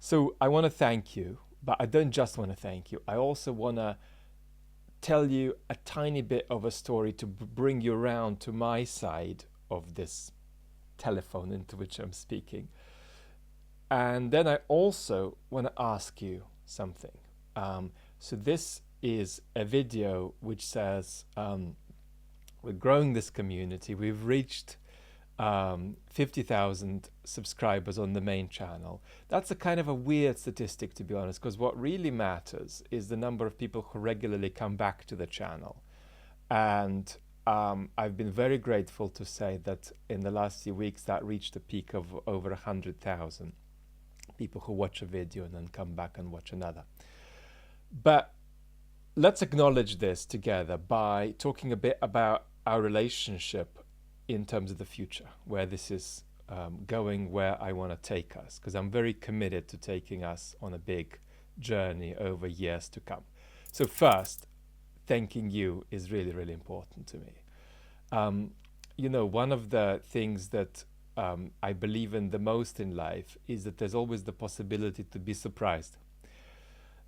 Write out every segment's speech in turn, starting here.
So I want to thank you, but I don't just want to thank you. I also want to tell you a tiny bit of a story to bring you around to my side of this telephone into which I'm speaking. And then I also want to ask you something. So this is a video which says we're growing this community. We've reached 50,000 subscribers on the main channel. That's a kind of a weird statistic, to be honest, because what really matters is the number of people who regularly come back to the channel. And I've been very grateful to say that in the last few weeks that reached a peak of over 100,000 people who watch a video and then come back and watch another. But let's acknowledge this together by talking a bit about our relationship in terms of the future, where this is going, where I want to take us, because I'm very committed to taking us on a big journey over years to come. So first, thanking you is really, really important to me. You know, one of the things that I believe in the most in life is that there's always the possibility to be surprised.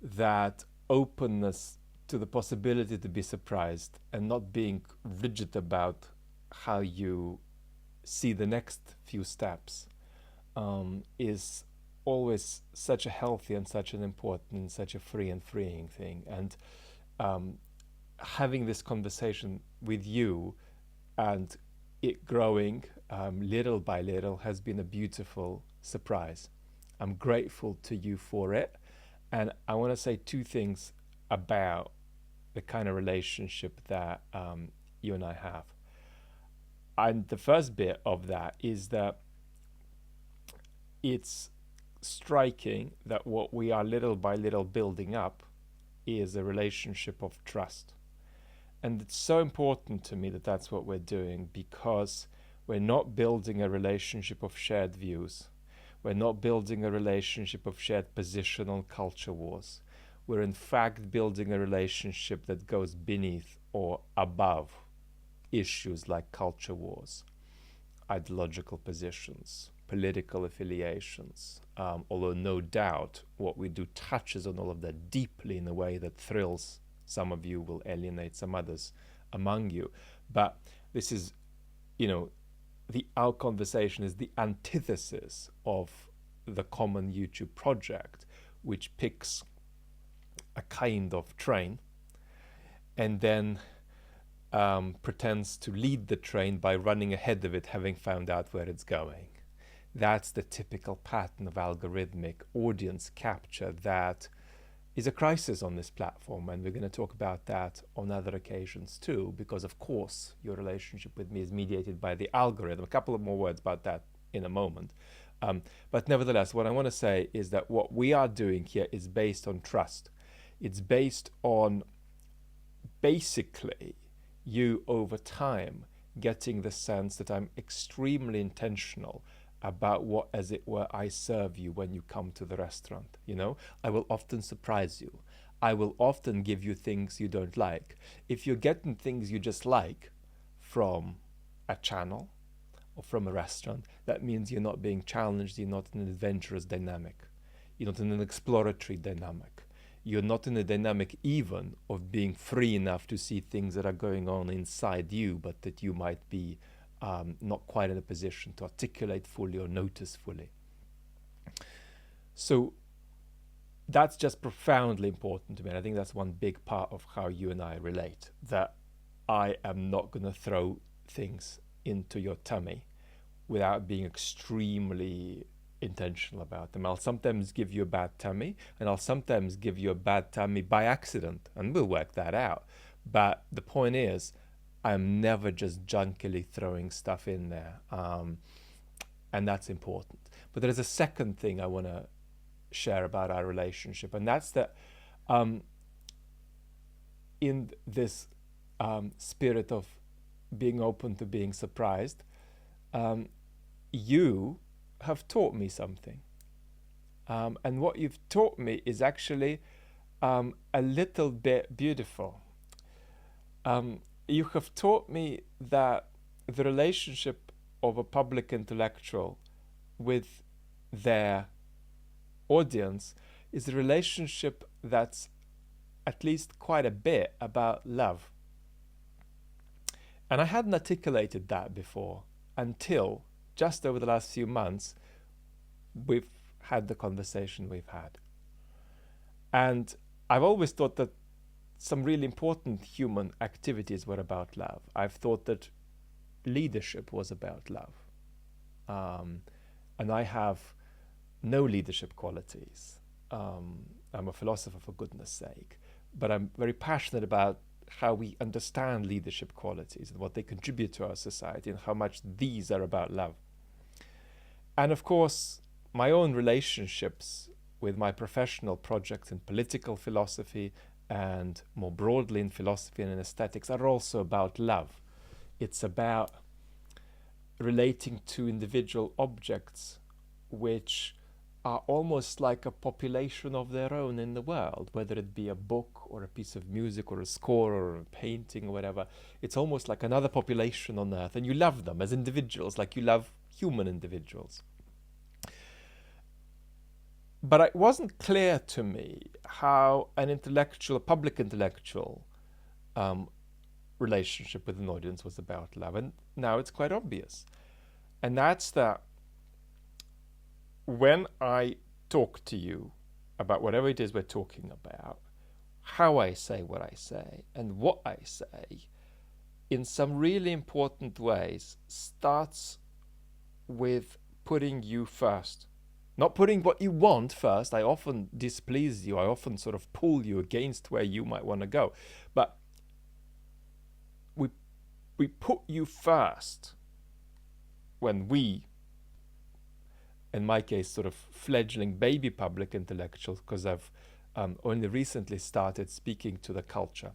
That openness to the possibility to be surprised and not being rigid about how you see the next few steps is always such a healthy and such an important, such a free and freeing thing. And having this conversation with you and it growing little by little has been a beautiful surprise. I'm grateful to you for it. And I want to say two things about the kind of relationship that you and I have. And the first bit of that is that it's striking that what we are little by little building up is a relationship of trust. And it's so important to me that that's what we're doing, because we're not building a relationship of shared views. We're not building a relationship of shared position on culture wars. We're in fact building a relationship that goes beneath or above issues like culture wars, ideological positions, political affiliations, although no doubt what we do touches on all of that deeply in a way that thrills some of you, will alienate some others among you. But this is, you know, our conversation is the antithesis of the common YouTube project, which picks a kind of train and then pretends to lead the train by running ahead of it, having found out where it's going. That's the typical pattern of algorithmic audience capture that is a crisis on this platform, and we're going to talk about that on other occasions too, because of course your relationship with me is mediated by the algorithm. A couple of more words about that in a moment. But nevertheless, what I want to say is that what we are doing here is based on trust. It's based on basically you over time getting the sense that I'm extremely intentional about what, as it were, I serve you when you come to the restaurant. You know, I will often surprise you. I will often give you things you don't like. If you're getting things you just like from a channel or from a restaurant, that means you're not being challenged, you're not in an adventurous dynamic, you're not in an exploratory dynamic. You're not in a dynamic even of being free enough to see things that are going on inside you, but that you might be not quite in a position to articulate fully or notice fully. So that's just profoundly important to me. And I think that's one big part of how you and I relate, that I am not going to throw things into your tummy without being extremely intentional about them. I'll sometimes give you a bad tummy, and I'll sometimes give you a bad tummy by accident, and we'll work that out. But the point is, I'm never just junkily throwing stuff in there, and that's important. But there is a second thing I want to share about our relationship, and that's that in this spirit of being open to being surprised, you have taught me something. And what you've taught me is actually a little bit beautiful. You have taught me that the relationship of a public intellectual with their audience is a relationship that's at least quite a bit about love. And I hadn't articulated that before until just over the last few months we've had the conversation we've had. And I've always thought that some really important human activities were about love. I've thought that leadership was about love. And I have no leadership qualities. I'm a philosopher, for goodness sake, but I'm very passionate about how we understand leadership qualities and what they contribute to our society and how much these are about love. And of course, my own relationships with my professional projects in political philosophy and more broadly in philosophy and in aesthetics are also about love. It's about relating to individual objects which are almost like a population of their own in the world, whether it be a book or a piece of music or a score or a painting or whatever. It's almost like another population on earth, and you love them as individuals like you love human individuals. But it wasn't clear to me how an intellectual, a public intellectual relationship with an audience was about love. And now it's quite obvious. And that's that when I talk to you about whatever it is we're talking about, how I say what I say and what I say, in some really important ways, starts with putting you first. Not putting what you want first. I often displease you. I often sort of pull you against where you might want to go. But we put you first when we, in my case, sort of fledgling baby public intellectuals, because I've only recently started speaking to the culture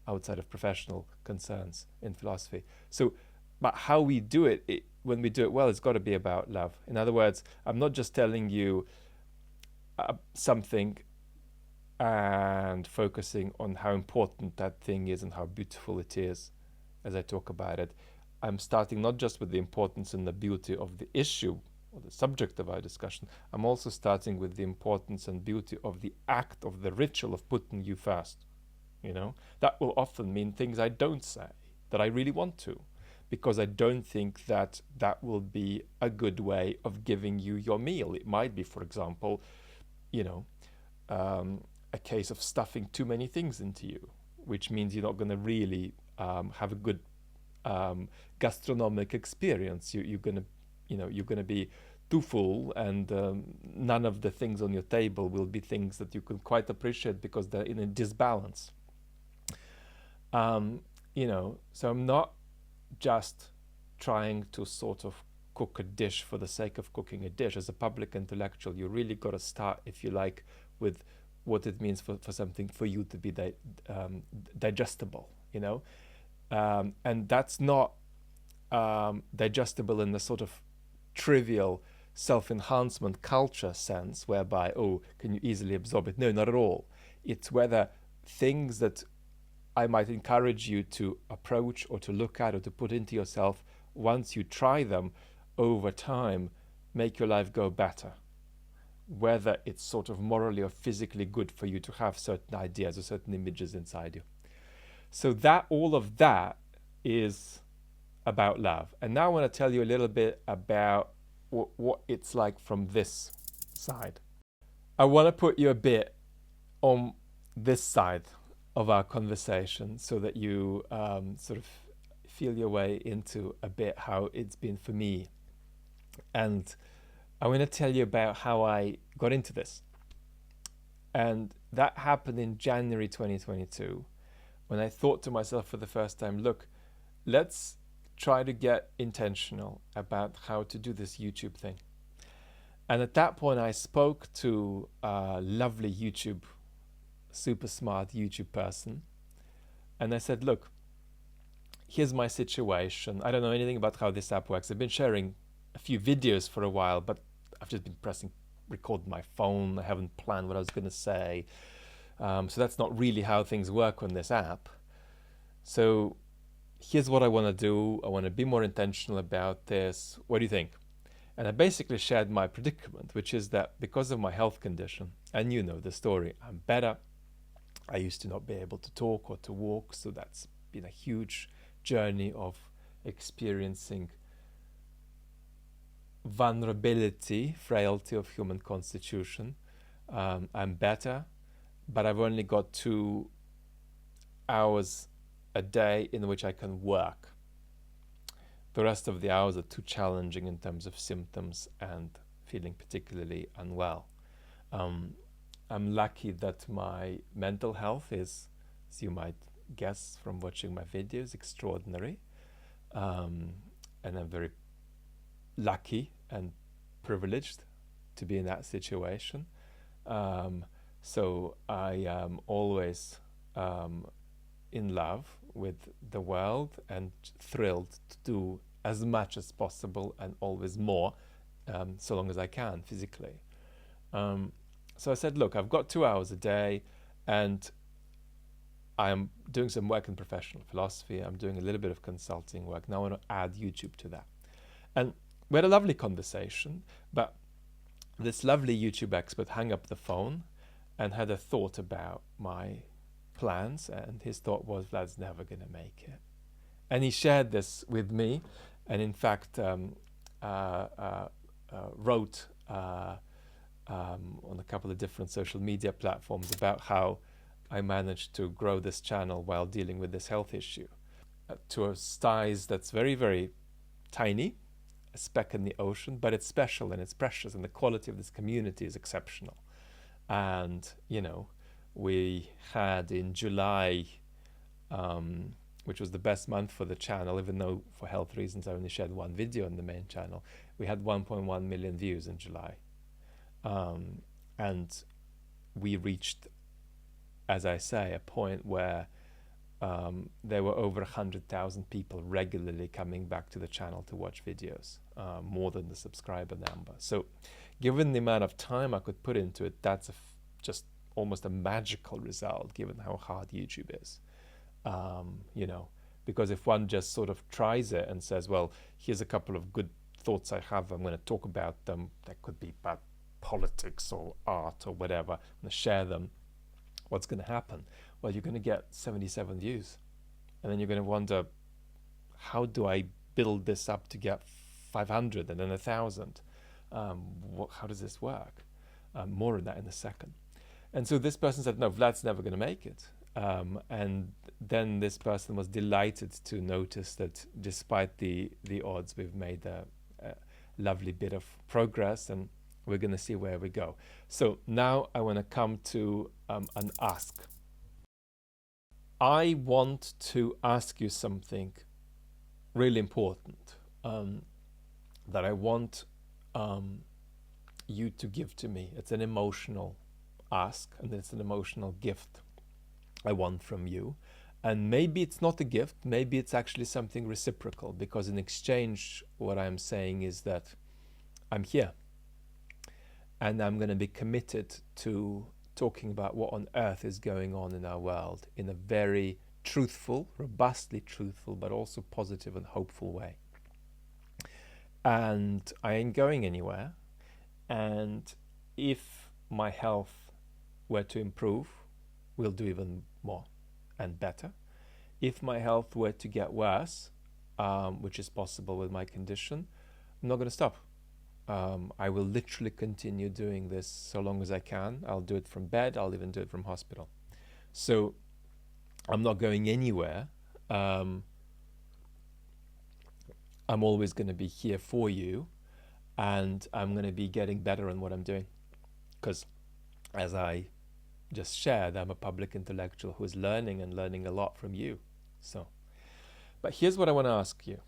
outside of professional concerns in philosophy. So, but how we do it, when we do it well, it's got to be about love. In other words, I'm not just telling you something and focusing on how important that thing is and how beautiful it is as I talk about it. I'm starting not just with the importance and the beauty of the issue or the subject of our discussion. I'm also starting with the importance and beauty of the act, of the ritual of putting you first. You know, that will often mean things I don't say that I really want to, because I don't think that that will be a good way of giving you your meal. It might be, for example, you know, a case of stuffing too many things into you, which means you're not going to really have a good gastronomic experience. You're going to, you know, you're going to be too full, and none of the things on your table will be things that you can quite appreciate because they're in a disbalance. You know, so I'm not just trying to sort of cook a dish for the sake of cooking a dish. As a public intellectual, you really got to start, if you like, with what it means for something for you to be digestible, you know, and that's not digestible in the sort of trivial self-enhancement culture sense whereby, oh, can you easily absorb it? No, not at all. It's whether things that I might encourage you to approach or to look at or to put into yourself, once you try them over time, make your life go better. Whether it's sort of morally or physically good for you to have certain ideas or certain images inside you. So that, all of that is about love. And now I want to tell you a little bit about what it's like from this side. I want to put you a bit on this side of our conversation so that you sort of feel your way into a bit how it's been for me. And I'm going to tell you about how I got into this. And that happened in January 2022, when I thought to myself for the first time, look, let's try to get intentional about how to do this YouTube thing. And at that point, I spoke to a lovely YouTube, super smart YouTube person. And I said, look, here's my situation. I don't know anything about how this app works. I've been sharing a few videos for a while, but I've just been pressing record my phone. I haven't planned what I was going to say. So that's not really how things work on this app. So here's what I want to do. I want to be more intentional about this. What do you think? And I basically shared my predicament, which is that because of my health condition, and you know the story, I'm better. I used to not be able to talk or to walk, so that's been a huge journey of experiencing vulnerability, frailty of human constitution. I'm better, but I've only got 2 hours a day in which I can work. The rest of the hours are too challenging in terms of symptoms and feeling particularly unwell. I'm lucky that my mental health is, as you might guess from watching my videos, extraordinary. And I'm very lucky and privileged to be in that situation. So I am always in love with the world and thrilled to do as much as possible and always more, so long as I can physically. So I said, look, I've got 2 hours a day and I'm doing some work in professional philosophy. I'm doing a little bit of consulting work. Now I want to add YouTube to that. And we had a lovely conversation, but this lovely YouTube expert hung up the phone and had a thought about my plans, and his thought was, Vlad's never going to make it. And he shared this with me, and in fact wrote on a couple of different social media platforms about how I managed to grow this channel while dealing with this health issue to a size that's very, very tiny, a speck in the ocean, but it's special and it's precious, and the quality of this community is exceptional. And, you know, we had in July, which was the best month for the channel, even though for health reasons I only shared one video on the main channel, we had 1.1 million views in July. And we reached, as I say, a point where there were over 100,000 people regularly coming back to the channel to watch videos, more than the subscriber number. So given the amount of time I could put into it, that's just almost a magical result, given how hard YouTube is. You know, because if one just sort of tries it and says, well, here's a couple of good thoughts I have, I'm going to talk about them, that could be about politics or art or whatever, I'm going to share them, what's going to happen? Well, you're going to get 77 views. And then you're going to wonder, how do I build this up to get 500 and then 1,000? How does this work? More on that in a second. And so this person said, no, Vlad's never going to make it. And then this person was delighted to notice that despite the odds, we've made a lovely bit of progress, and we're going to see where we go. So now I want to come to an ask. I want to ask you something really important that I want you to give to me. It's an emotional ask, and it's an emotional gift I want from you. And maybe it's not a gift, maybe it's actually something reciprocal, because in exchange what I'm saying is that I'm here and I'm going to be committed to talking about what on earth is going on in our world in a very truthful, robustly truthful, but also positive and hopeful way. And I ain't going anywhere. And if my health were to improve, we'll do even more and better. If my health were to get worse, which is possible with my condition, I'm not going to stop. I will literally continue doing this so long as I can. I'll do it from bed. I'll even do it from hospital. So I'm not going anywhere. I'm always going to be here for you, and I'm going to be getting better on what I'm doing. Because as I just shared, I'm a public intellectual who is learning and learning a lot from you. So, but here's what I want to ask you.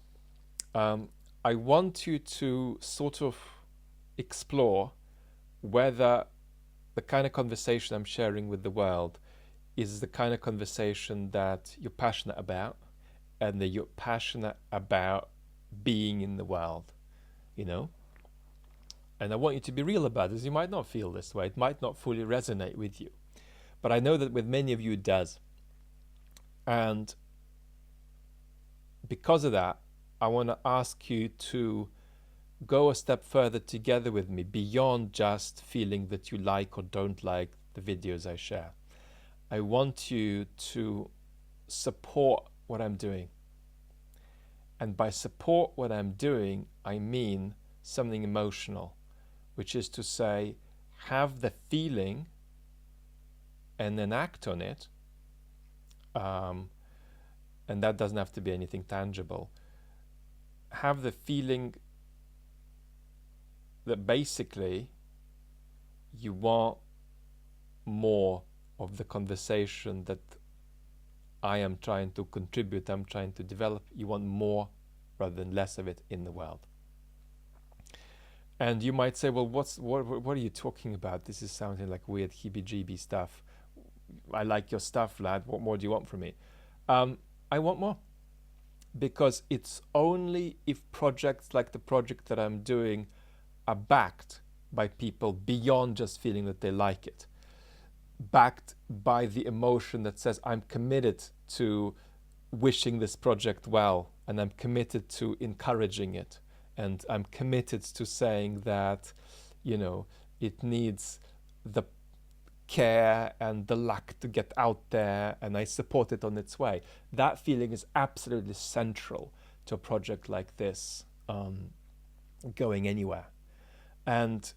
I want you to sort of explore whether the kind of conversation I'm sharing with the world is the kind of conversation that you're passionate about, and that you're passionate about being in the world, you know? And I want you to be real about this. You might not feel this way. It might not fully resonate with you. But I know that with many of you it does. And because of that, I want to ask you to go a step further together with me beyond just feeling that you like or don't like the videos I share. I want you to support what I'm doing. And by support what I'm doing, I mean something emotional, which is to say, have the feeling and then act on it. And that doesn't have to be anything tangible. Have the feeling that basically you want more of the conversation that I am trying to contribute, I'm trying to develop. You want more rather than less of it in the world. And you might say, well, what are you talking about? This is sounding like weird heebie-jeebie stuff. I like your stuff, Vlad. What more do you want from me? I want more. Because it's only if projects like the project that I'm doing are backed by people beyond just feeling that they like it, backed by the emotion that says I'm committed to wishing this project well, and I'm committed to encouraging it, and I'm committed to saying that, you know, it needs the care and the luck to get out there, and I support it on its way. That feeling is absolutely central to a project like this going anywhere. And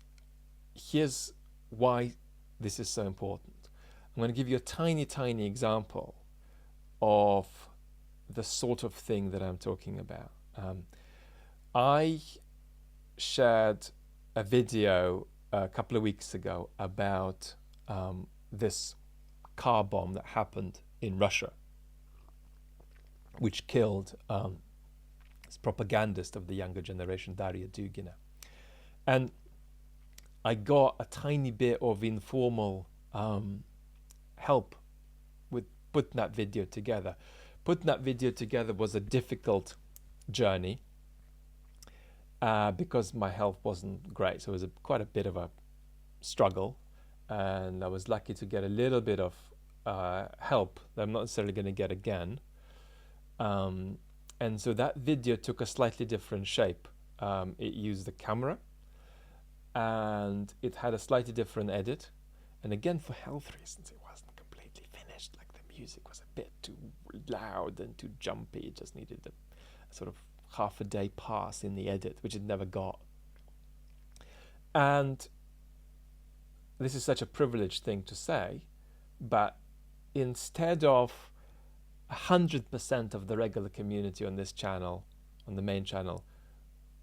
here's why this is so important. I'm going to give you a tiny example of the sort of thing that I'm talking about. I shared a video a couple of weeks ago about this car bomb that happened in Russia, which killed this propagandist of the younger generation, Daria Dugina. And I got a tiny bit of informal help with putting that video together. Putting that video together was a difficult journey because my health wasn't great. So it was quite a bit of a struggle. And I was lucky to get a little bit of help that I'm not necessarily going to get again. And so that video took a slightly different shape. It used the camera, and it had a slightly different edit. And again, for health reasons, it wasn't completely finished. Like the music was a bit too loud and too jumpy. It just needed a sort of half a day pass in the edit, which it never got. And this is such a privileged thing to say, but instead of 100% of the regular community on this channel, on the main channel,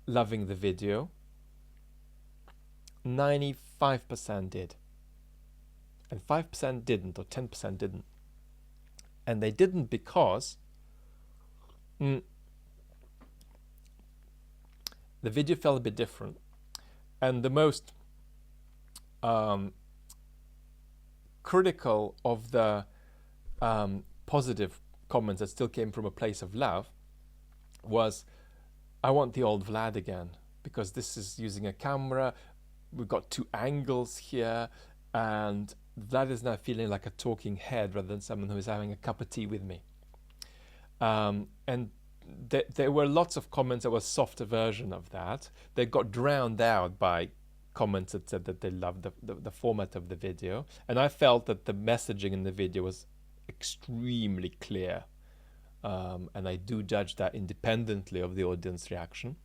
loving the video, 95% did. And 5% didn't, or 10% didn't. And they didn't because the video felt a bit different. And the most critical of the positive comments that still came from a place of love was, I want the old Vlad again, because this is using a camera, we've got two angles here, and Vlad is now feeling like a talking head rather than someone who is having a cup of tea with me. And there were lots of comments that were a softer version of that. They got drowned out by comments that said that they loved the format of the video. And I felt that the messaging in the video was extremely clear. And I do judge that independently of the audience reaction.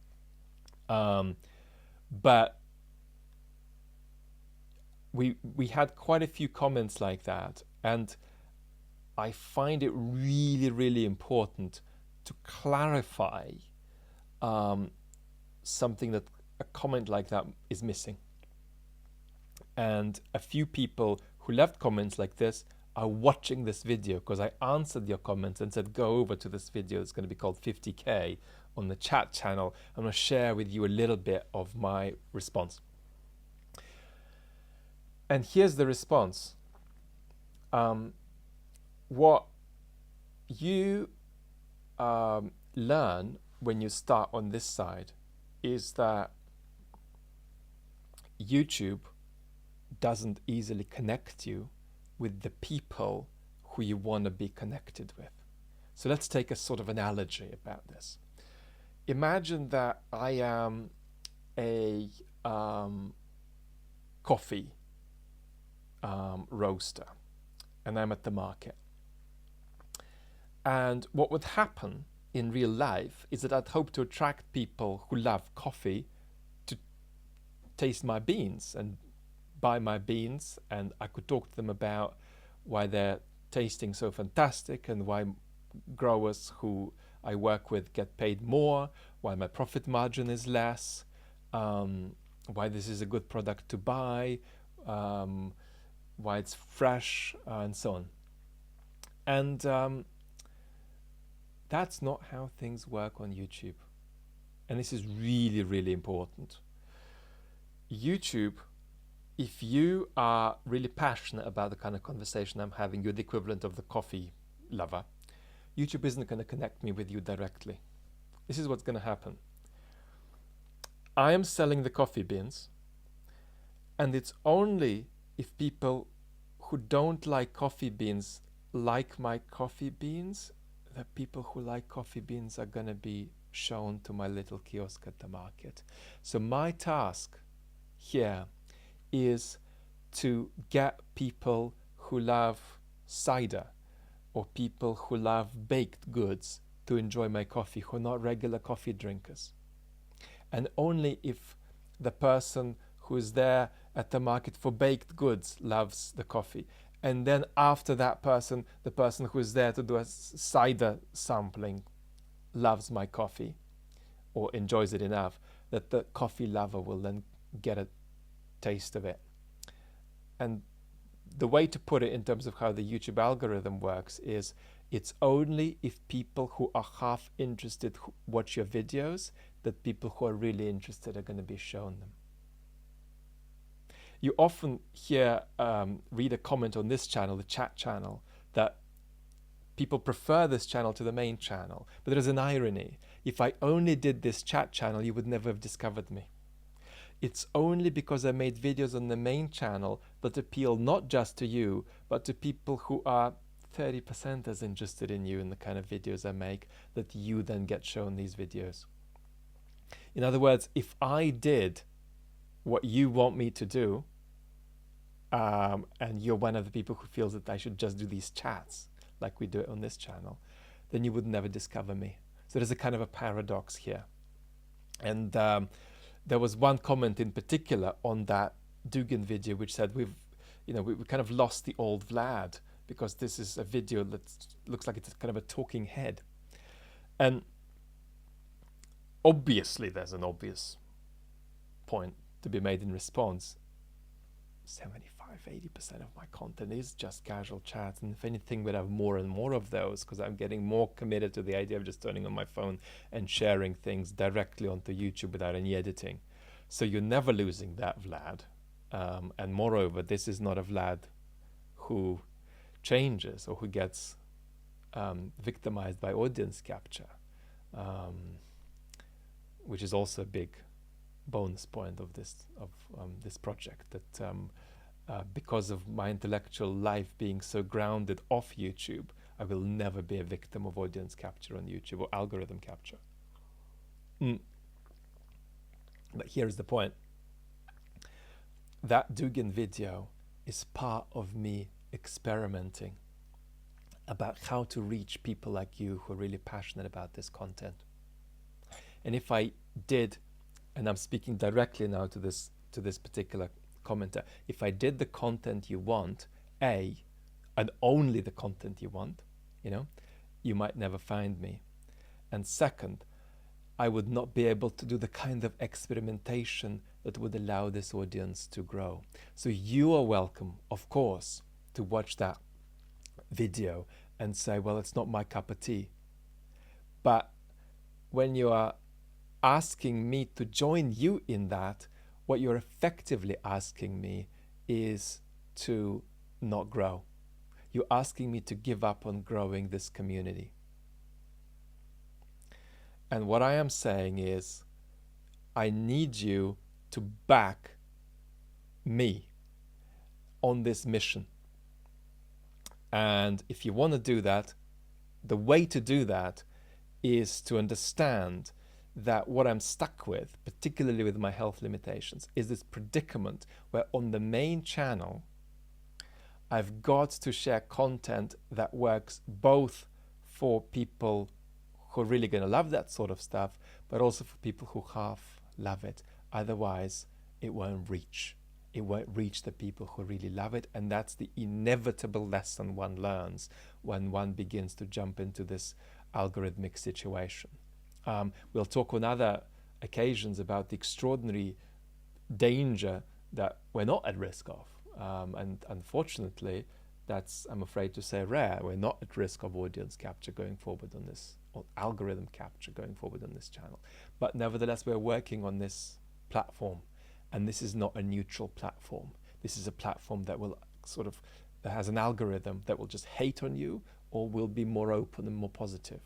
But we had quite a few comments like that. And I find it really important to clarify something that a comment like that is missing. And a few people who left comments like this are watching this video, because I answered your comments and said, go over to this video. It's going to be called 50K on the chat channel. I'm going to share with you a little bit of my response. And here's the response. What you learn when you start on this side is that YouTube doesn't easily connect you with the people who you want to be connected with. So let's take a sort of analogy about this. Imagine that I am a coffee roaster, and I'm at the market. And what would happen in real life is that I'd hope to attract people who love coffee to taste my beans and buy my beans, and I could talk to them about why they're tasting so fantastic and why growers who I work with get paid more, why my profit margin is less, why this is a good product to buy, why it's fresh, and so on. And that's not how things work on YouTube. And this is really, really important. YouTube, if you are really passionate about the kind of conversation I'm having, you're the equivalent of the coffee lover, YouTube isn't going to connect me with you directly. This is what's going to happen. I am selling the coffee beans, and it's only if people who don't like coffee beans like my coffee beans, the people who like coffee beans are going to be shown to my little kiosk at the market. So my task here is to get people who love cider or people who love baked goods to enjoy my coffee, who are not regular coffee drinkers. And only if the person who is there at the market for baked goods loves the coffee, and then after that person, the person who is there to do a cider sampling loves my coffee or enjoys it enough that the coffee lover will then get a taste of it. And the way to put it in terms of how the YouTube algorithm works is it's only if people who are half interested watch your videos that people who are really interested are going to be shown them. You often hear, read a comment on this channel, the chat channel, that people prefer this channel to the main channel. But there's an irony. If I only did this chat channel, you would never have discovered me. It's only because I made videos on the main channel that appeal not just to you, but to people who are 30% as interested in you and the kind of videos I make, that you then get shown these videos. In other words, if I did what you want me to do, and you're one of the people who feels that I should just do these chats like we do it on this channel, then you would never discover me. So there's a kind of a paradox here. And there was one comment in particular on that Dugan video which said we kind of lost the old Vlad because this is a video that looks like it's kind of a talking head. And obviously there's an obvious point to be made in response. 75-80% of my content is just casual chats, and if anything we'd have more and more of those because I'm getting more committed to the idea of just turning on my phone and sharing things directly onto YouTube without any editing. So you're never losing that Vlad, and moreover, this is not a Vlad who changes or who gets victimized by audience capture, which is also a big bonus point of this project, that because of my intellectual life being so grounded off YouTube, I will never be a victim of audience capture on YouTube or algorithm capture. But here's the point. That Dugan video is part of me experimenting about how to reach people like you who are really passionate about this content. And if I did, and I'm speaking directly now to this particular commenter, if I did the content you want, and only the content you want, you might never find me. And second, I would not be able to do the kind of experimentation that would allow this audience to grow. So you are welcome, of course, to watch that video and say, well, it's not my cup of tea. But when you are asking me to join you in that, what you're effectively asking me is to not grow. You're asking me to give up on growing this community. And what I am saying is, I need you to back me on this mission. And if you want to do that, the way to do that is to understand that what I'm stuck with, particularly with my health limitations, is this predicament where on the main channel, I've got to share content that works both for people who are really going to love that sort of stuff, but also for people who half love it. Otherwise, it won't reach. It won't reach the people who really love it. And that's the inevitable lesson one learns when one begins to jump into this algorithmic situation. We'll talk on other occasions about the extraordinary danger that we're not at risk of. And unfortunately, that's, I'm afraid to say, rare. We're not at risk of audience capture going forward on this, or algorithm capture going forward on this channel. But nevertheless, we're working on this platform. And this is not a neutral platform. This is a platform that will that has an algorithm that will just hate on you or will be more open and more positive,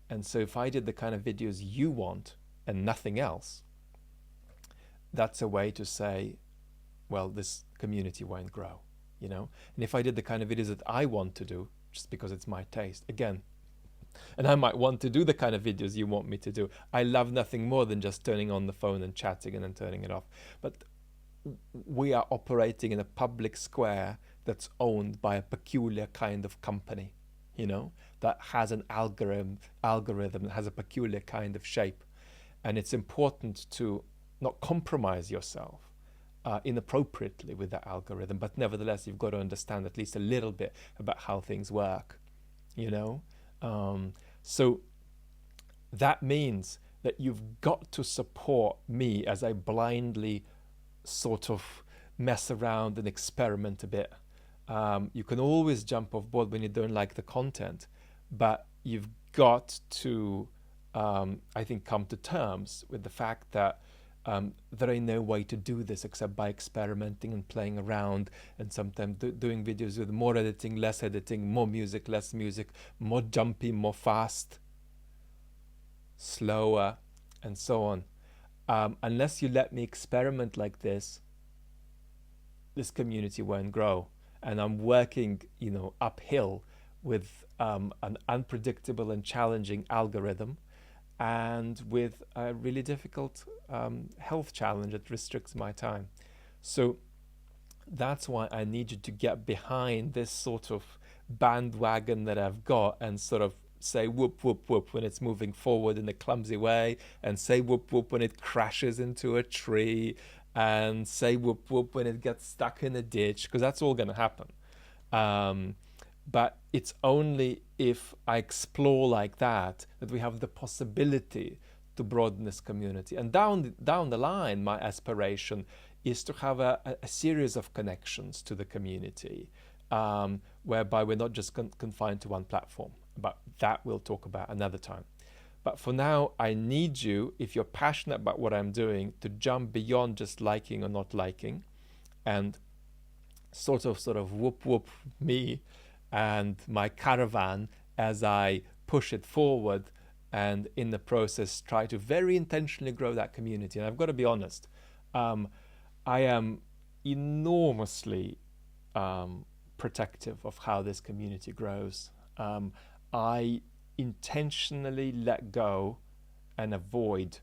And so if I did the kind of videos you want and nothing else, that's a way to say, well, this community won't grow, And if I did the kind of videos that I want to do, just because it's my taste, again, and I might want to do the kind of videos you want me to do. I love nothing more than just turning on the phone and chatting and then turning it off. But we are operating in a public square that's owned by a peculiar kind of company, that has an algorithm that has a peculiar kind of shape. And it's important to not compromise yourself inappropriately with that algorithm, but nevertheless, you've got to understand at least a little bit about how things work, So that means that you've got to support me as I blindly sort of mess around and experiment a bit. You can always jump off board when you don't like the content, but you've got to, I think, come to terms with the fact that there ain't no way to do this except by experimenting and playing around, and sometimes doing videos with more editing, less editing, more music, less music, more jumpy, more fast, slower, and so on. Unless you let me experiment like this community won't grow. And I'm working, uphill with an unpredictable and challenging algorithm, and with a really difficult health challenge that restricts my time. So that's why I need you to get behind this sort of bandwagon that I've got and sort of say whoop, whoop, whoop when it's moving forward in a clumsy way, and say whoop, whoop when it crashes into a tree, and say whoop, whoop when it gets stuck in a ditch, because that's all going to happen. But it's only if I explore like that we have the possibility to broaden this community. And down the line, my aspiration is to have a series of connections to the community, whereby we're not just confined to one platform. But that we'll talk about another time. But for now, I need you, if you're passionate about what I'm doing, to jump beyond just liking or not liking, and sort of whoop whoop me and my caravan as I push it forward, and in the process try to very intentionally grow that community. And I've got to be honest, I am enormously protective of how this community grows. I intentionally let go and avoid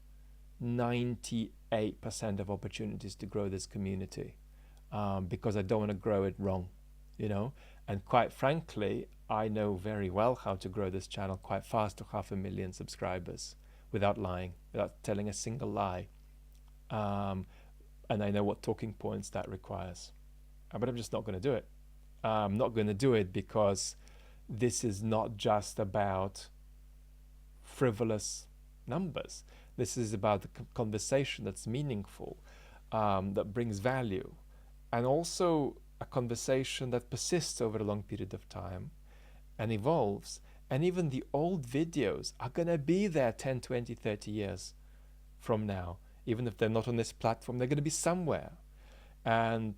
98% of opportunities to grow this community, because I don't want to grow it wrong, And quite frankly, I know very well how to grow this channel quite fast to 500,000 subscribers without lying, without telling a single lie. And I know what talking points that requires. But I'm just not going to do it. I'm not going to do it because this is not just about frivolous numbers. This is about the conversation that's meaningful, that brings value, and also a conversation that persists over a long period of time and evolves. And even the old videos are going to be there 10, 20, 30 years from now. Even if they're not on this platform, they're going to be somewhere. And,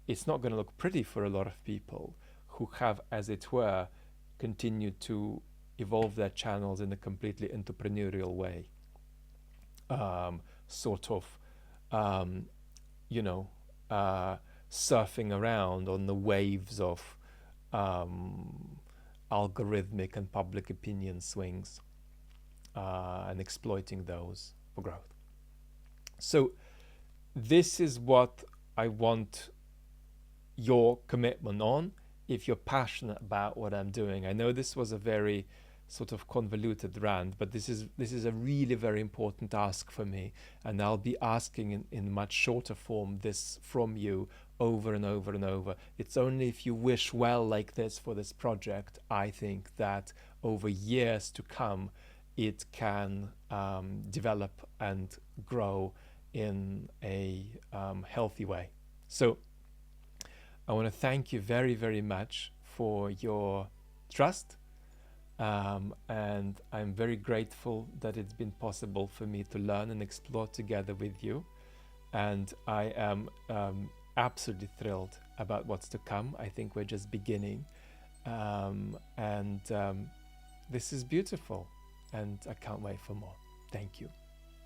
it's not going to look pretty for a lot of people who have, as it were, continued to evolve their channels in a completely entrepreneurial way. Surfing around on the waves of algorithmic and public opinion swings. and exploiting those for growth. So this is what I want your commitment on if you're passionate about what I'm doing. I know this was a very sort of convoluted rant, but this is a really very important ask for me, and I'll be asking in much shorter form this from you over and over and over. It's only if you wish well like this for this project, I think, that over years to come it can develop and grow in a healthy way. So I want to thank you very, very much for your trust. And I'm very grateful that it's been possible for me to learn and explore together with you. And I am absolutely thrilled about what's to come. I think we're just beginning. And this is beautiful. And I can't wait for more. Thank you.